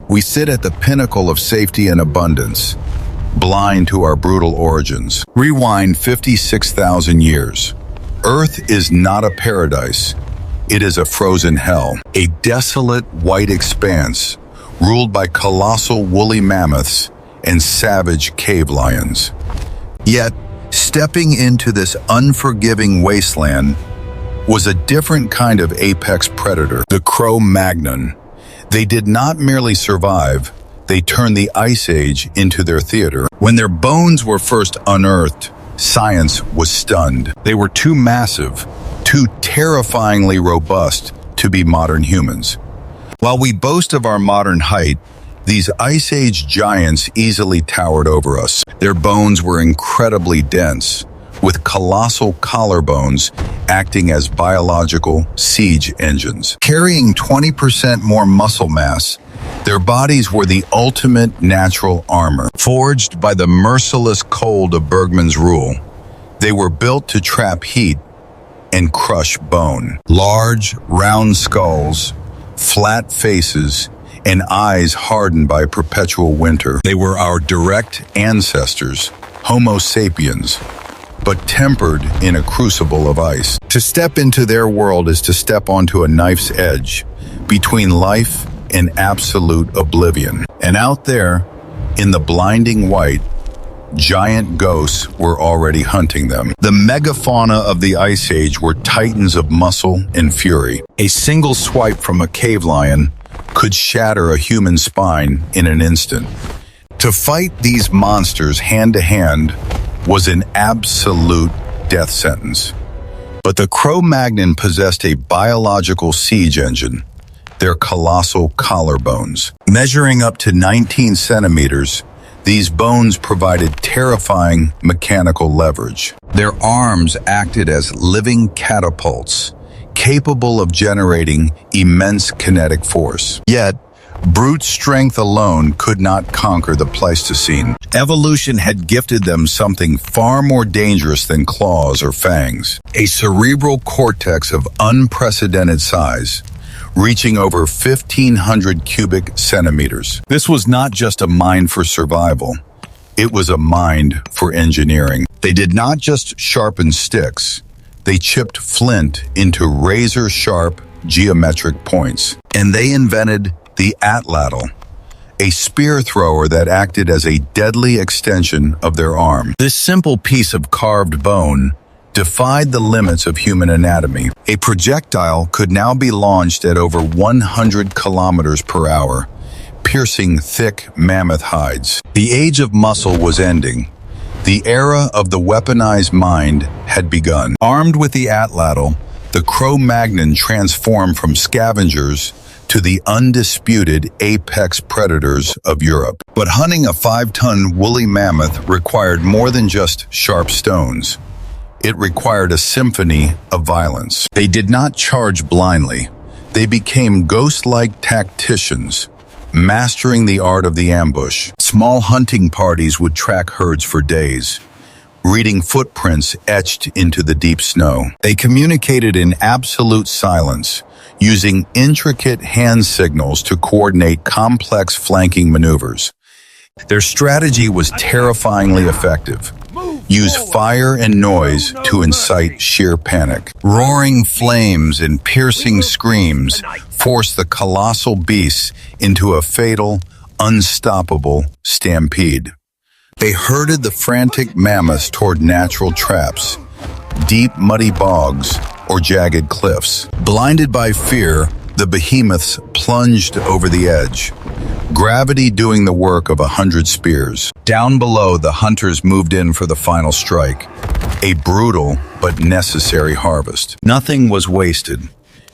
We sit at the pinnacle of safety and abundance, blind to our brutal origins. Rewind 56,000 years. Earth is not a paradise. It is a frozen hell, a desolate white expanse ruled by colossal woolly mammoths and savage cave lions. Yet, stepping into this unforgiving wasteland was a different kind of apex predator, the Cro-Magnon. They did not merely survive, they turned the Ice Age into their theater. When their bones were first unearthed, science was stunned. They were too massive, too terrifyingly robust to be modern humans. While we boast of our modern height, these Ice Age giants easily towered over us. Their bones were incredibly dense, with colossal collarbones acting as biological siege engines. Carrying 20% more muscle mass, their bodies were the ultimate natural armor. Forged by the merciless cold of Bergman's rule, they were built to trap heat and crush bone. Large, round skulls, flat faces, and eyes hardened by perpetual winter. They were our direct ancestors, Homo sapiens, but tempered in a crucible of ice. To step into their world is to step onto a knife's edge, between life and absolute oblivion. And out there, in the blinding white, giant ghosts were already hunting them. The megafauna of the Ice Age were titans of muscle and fury. A single swipe from a cave lion could shatter a human spine in an instant. To fight these monsters hand-to-hand was an absolute death sentence. But the Cro-Magnon possessed a biological siege engine, their colossal collarbones. Measuring up to 19 centimeters, these bones provided terrifying mechanical leverage. Their arms acted as living catapults, capable of generating immense kinetic force. Yet, brute strength alone could not conquer the Pleistocene. Evolution had gifted them something far more dangerous than claws or fangs, a cerebral cortex of unprecedented size, reaching over 1,500 cubic centimeters. This was not just a mind for survival, it was a mind for engineering. They did not just sharpen sticks, they chipped flint into razor-sharp geometric points. And they invented the atlatl, a spear thrower that acted as a deadly extension of their arm. This simple piece of carved bone defied the limits of human anatomy. A projectile could now be launched at over 100 kilometers per hour, piercing thick mammoth hides. The age of muscle was ending. The era of the weaponized mind had begun. Armed with the atlatl, the Cro-Magnon transformed from scavengers to the undisputed apex predators of Europe. But hunting a 5-ton woolly mammoth required more than just sharp stones. It required a symphony of violence. They did not charge blindly. They became ghost-like tacticians, mastering the art of the ambush. Small hunting parties would track herds for days, reading footprints etched into the deep snow. They communicated in absolute silence, using intricate hand signals to coordinate complex flanking maneuvers. Their strategy was terrifyingly effective. Use fire and noise to incite sheer panic. Roaring flames and piercing screams forced the colossal beasts into a fatal, unstoppable stampede. They herded the frantic mammoths toward natural traps, deep muddy bogs, or jagged cliffs. Blinded by fear, the behemoths plunged over the edge, gravity doing the work of 100 spears. Down below, the hunters moved in for the final strike, a brutal but necessary harvest. Nothing was wasted.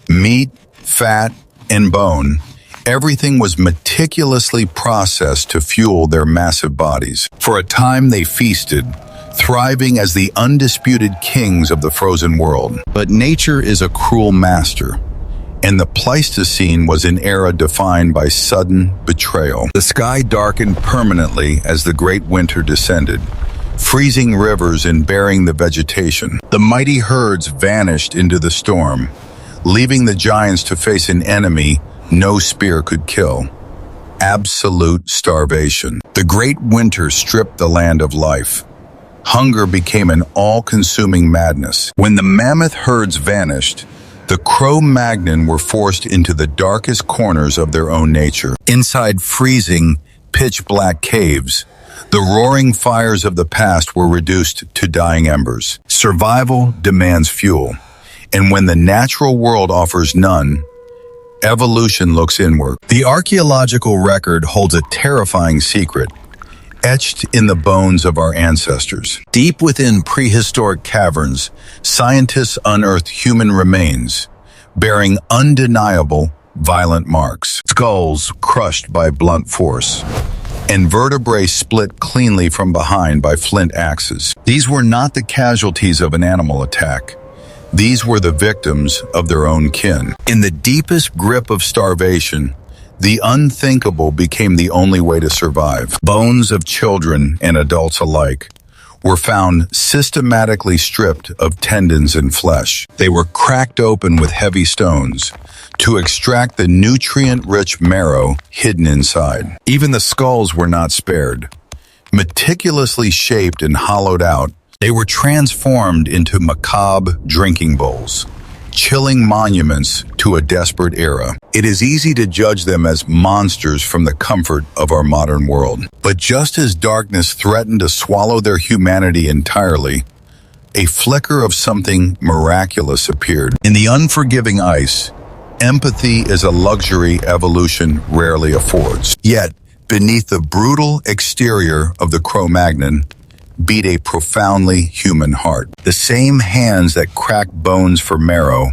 Meat, fat, and bone, everything was meticulously processed to fuel their massive bodies. For a time, they feasted, thriving as the undisputed kings of the frozen world. But nature is a cruel master, and the Pleistocene was an era defined by sudden betrayal. The sky darkened permanently as the great winter descended, freezing rivers and burying the vegetation. The mighty herds vanished into the storm, leaving the giants to face an enemy no spear could kill. absolute starvation. The great winter stripped the land of life. Hunger became an all-consuming madness. When the mammoth herds vanished, the Cro-Magnon were forced into the darkest corners of their own nature. Inside freezing, pitch-black caves, the roaring fires of the past were reduced to dying embers. Survival demands fuel, and when the natural world offers none, evolution looks inward. The archaeological record holds a terrifying secret, etched in the bones of our ancestors. Deep within prehistoric caverns, scientists unearthed human remains, bearing undeniable, violent marks. Skulls crushed by blunt force, and vertebrae split cleanly from behind by flint axes. These were not the casualties of an animal attack. These were the victims of their own kin. In the deepest grip of starvation, the unthinkable became the only way to survive. Bones of children and adults alike were found systematically stripped of tendons and flesh. They were cracked open with heavy stones to extract the nutrient-rich marrow hidden inside. Even the skulls were not spared. Meticulously shaped and hollowed out, they were transformed into macabre drinking bowls, chilling monuments to a desperate era. It is easy to judge them as monsters from the comfort of our modern world. But just as darkness threatened to swallow their humanity entirely, a flicker of something miraculous appeared. In the unforgiving ice, empathy is a luxury evolution rarely affords. Yet, beneath the brutal exterior of the Cro-Magnon beat a profoundly human heart. The same hands that cracked bones for marrow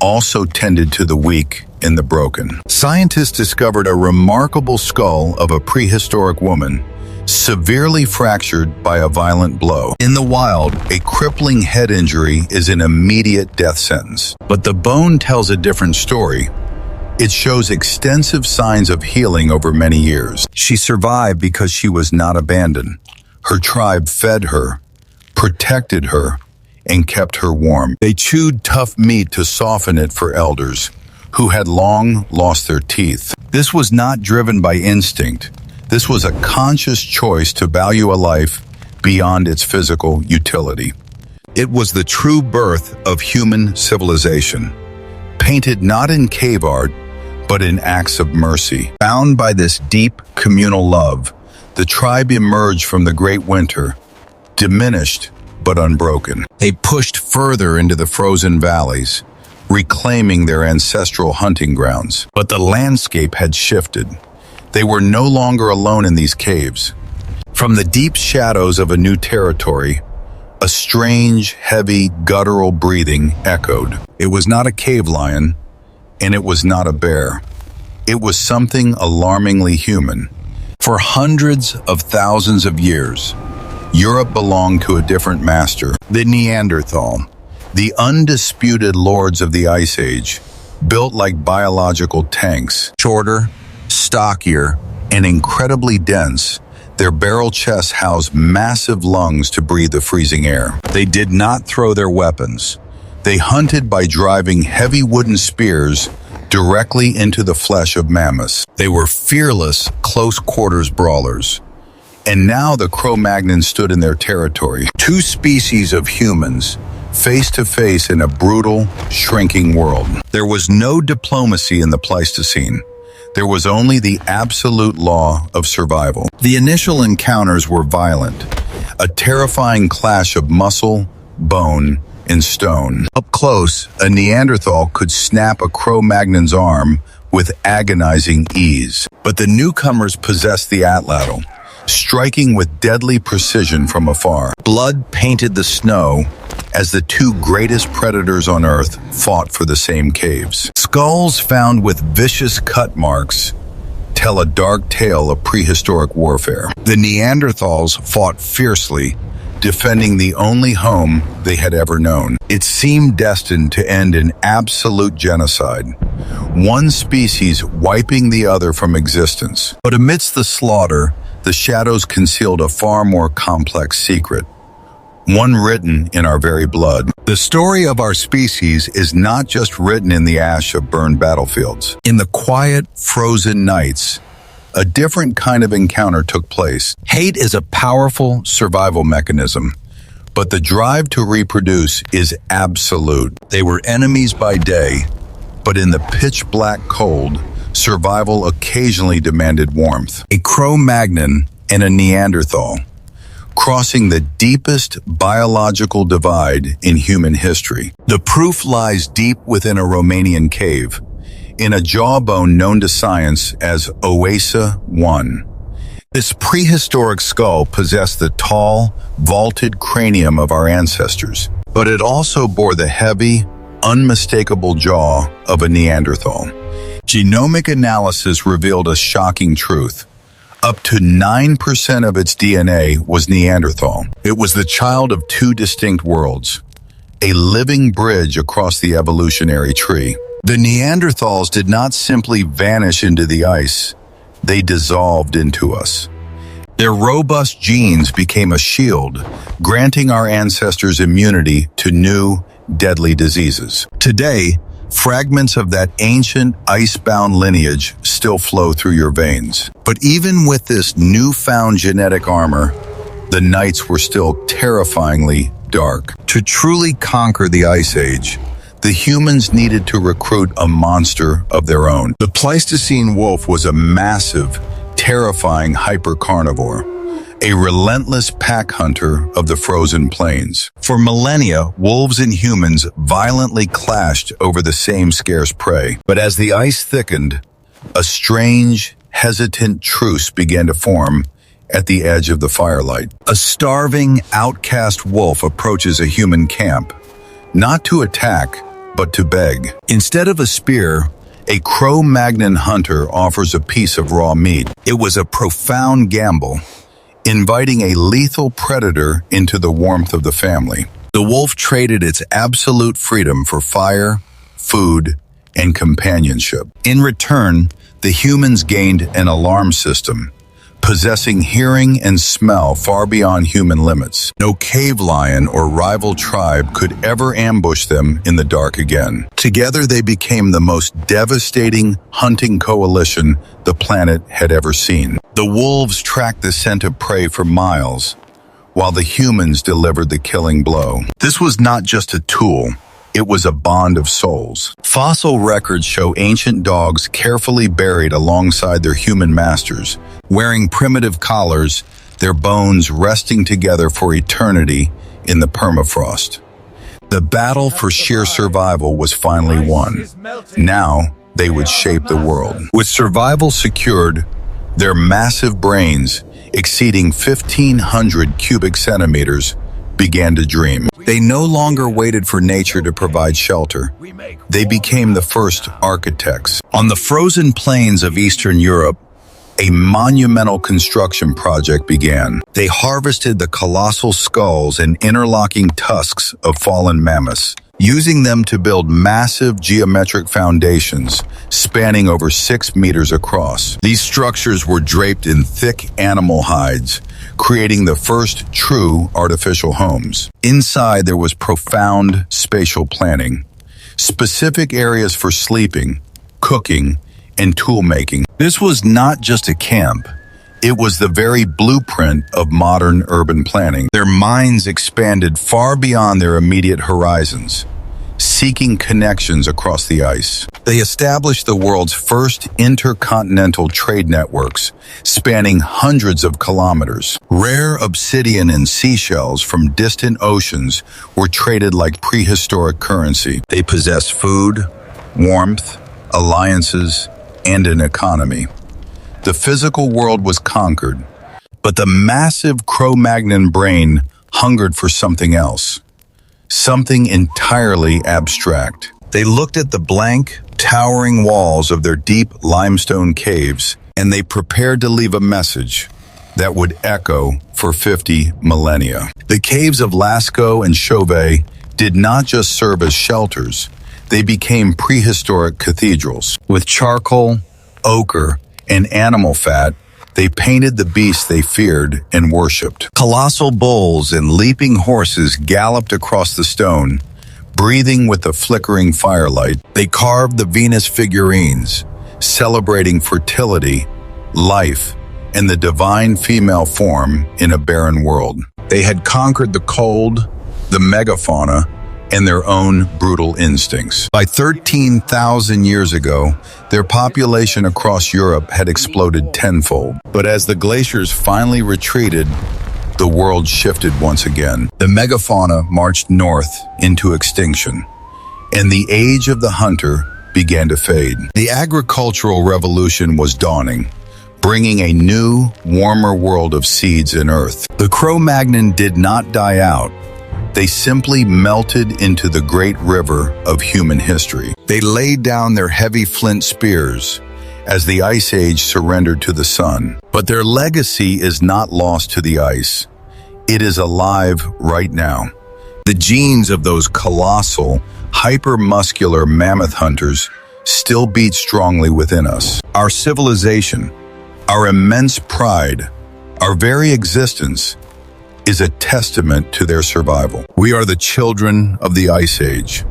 also tended to the weak and the broken. Scientists discovered a remarkable skull of a prehistoric woman, severely fractured by a violent blow. In the wild, a crippling head injury is an immediate death sentence. But the bone tells a different story. It shows extensive signs of healing over many years. She survived because she was not abandoned. Her tribe fed her, protected her, and kept her warm. They chewed tough meat to soften it for elders who had long lost their teeth. This was not driven by instinct. This was a conscious choice to value a life beyond its physical utility. It was the true birth of human civilization, painted not in cave art, but in acts of mercy. Bound by this deep communal love, the tribe emerged from the great winter, diminished but unbroken. They pushed further into the frozen valleys, reclaiming their ancestral hunting grounds. But the landscape had shifted. They were no longer alone in these caves. From the deep shadows of a new territory, a strange, heavy, guttural breathing echoed. It was not a cave lion, and it was not a bear. It was something alarmingly human. For hundreds of thousands of years, Europe belonged to a different master, the Neanderthal, the undisputed lords of the Ice Age, built like biological tanks. Shorter, stockier, and incredibly dense, their barrel chests housed massive lungs to breathe the freezing air. They did not throw their weapons. They hunted by driving heavy wooden spears directly into the flesh of mammoths. They were fearless, close-quarters brawlers. And now the Cro-Magnon stood in their territory. Two species of humans, face to face in a brutal, shrinking world. There was no diplomacy in the Pleistocene. There was only the absolute law of survival. The initial encounters were violent, a terrifying clash of muscle, bone, and stone. Up close, a Neanderthal could snap a Cro-Magnon's arm with agonizing ease. But the newcomers possessed the atlatl, striking with deadly precision from afar. Blood painted the snow as the two greatest predators on Earth fought for the same caves. Skulls found with vicious cut marks tell a dark tale of prehistoric warfare. The Neanderthals fought fiercely, defending the only home they had ever known. It seemed destined to end in absolute genocide, one species wiping the other from existence. But amidst the slaughter, the shadows concealed a far more complex secret, one written in our very blood. The story of our species is not just written in the ash of burned battlefields. In the quiet, frozen nights a different kind of encounter took place. Hate is a powerful survival mechanism, but the drive to reproduce is absolute. They were enemies by day, but in the pitch-black cold, survival occasionally demanded warmth. A Cro-Magnon and a Neanderthal, crossing the deepest biological divide in human history. The proof lies deep within a Romanian cave, in a jawbone known to science as Oasa 1. This prehistoric skull possessed the tall, vaulted cranium of our ancestors, but it also bore the heavy, unmistakable jaw of a Neanderthal. Genomic analysis revealed a shocking truth. Up to 9% of its DNA was Neanderthal. It was the child of two distinct worlds, a living bridge across the evolutionary tree. The Neanderthals did not simply vanish into the ice, they dissolved into us. Their robust genes became a shield, granting our ancestors immunity to new, deadly diseases. Today, fragments of that ancient ice-bound lineage still flow through your veins. But even with this newfound genetic armor, the nights were still terrifyingly dark. To truly conquer the Ice Age, the humans needed to recruit a monster of their own. The Pleistocene wolf was a massive, terrifying hypercarnivore, a relentless pack hunter of the frozen plains. For millennia, wolves and humans violently clashed over the same scarce prey. But as the ice thickened, a strange, hesitant truce began to form at the edge of the firelight. A starving, outcast wolf approaches a human camp, not to attack, but to beg. Instead of a spear, a Cro-Magnon hunter offers a piece of raw meat. It was a profound gamble, inviting a lethal predator into the warmth of the family. The wolf traded its absolute freedom for fire, food, and companionship. In return, the humans gained an alarm system, possessing hearing and smell far beyond human limits. No cave lion or rival tribe could ever ambush them in the dark again. Together, they became the most devastating hunting coalition the planet had ever seen. The wolves tracked the scent of prey for miles, while the humans delivered the killing blow. This was not just a tool. It was a bond of souls. Fossil records show ancient dogs carefully buried alongside their human masters, wearing primitive collars, their bones resting together for eternity in the permafrost. The battle for sheer survival was finally won. Now, they would shape the world. With survival secured, their massive brains, exceeding 1,500 cubic centimeters, began to dream. They no longer waited for nature to provide shelter. They became the first architects. On the frozen plains of Eastern Europe, a monumental construction project began. They harvested the colossal skulls and interlocking tusks of fallen mammoths, using them to build massive geometric foundations spanning over 6 meters across. These structures were draped in thick animal hides, creating the first true artificial homes. Inside, there was profound spatial planning, specific areas for sleeping, cooking, and tool-making. This was not just a camp. It was the very blueprint of modern urban planning. Their minds expanded far beyond their immediate horizons, seeking connections across the ice. They established the world's first intercontinental trade networks, spanning hundreds of kilometers. Rare obsidian and seashells from distant oceans were traded like prehistoric currency. They possessed food, warmth, alliances, and an economy. The physical world was conquered, but the massive Cro-Magnon brain hungered for something else, something entirely abstract. They looked at the blank, towering walls of their deep limestone caves, and they prepared to leave a message that would echo for 50 millennia. The caves of Lascaux and Chauvet did not just serve as shelters, they became prehistoric cathedrals. With charcoal, ochre, and animal fat, they painted the beasts they feared and worshipped. Colossal bulls and leaping horses galloped across the stone, breathing with the flickering firelight. They carved the Venus figurines, celebrating fertility, life, and the divine female form in a barren world. They had conquered the cold, the megafauna, and their own brutal instincts. By 13,000 years ago, their population across Europe had exploded tenfold. But as the glaciers finally retreated, the world shifted once again. The megafauna marched north into extinction, and the age of the hunter began to fade. The agricultural revolution was dawning, bringing a new, warmer world of seeds and earth. The Cro-Magnon did not die out. They simply melted into the great river of human history. They laid down their heavy flint spears as the Ice Age surrendered to the sun. But their legacy is not lost to the ice. It is alive right now. The genes of those colossal, hyper-muscular mammoth hunters still beat strongly within us. Our civilization, our immense pride, our very existence is a testament to their survival. We are the children of the Ice Age,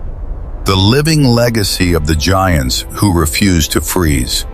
the living legacy of the giants who refused to freeze.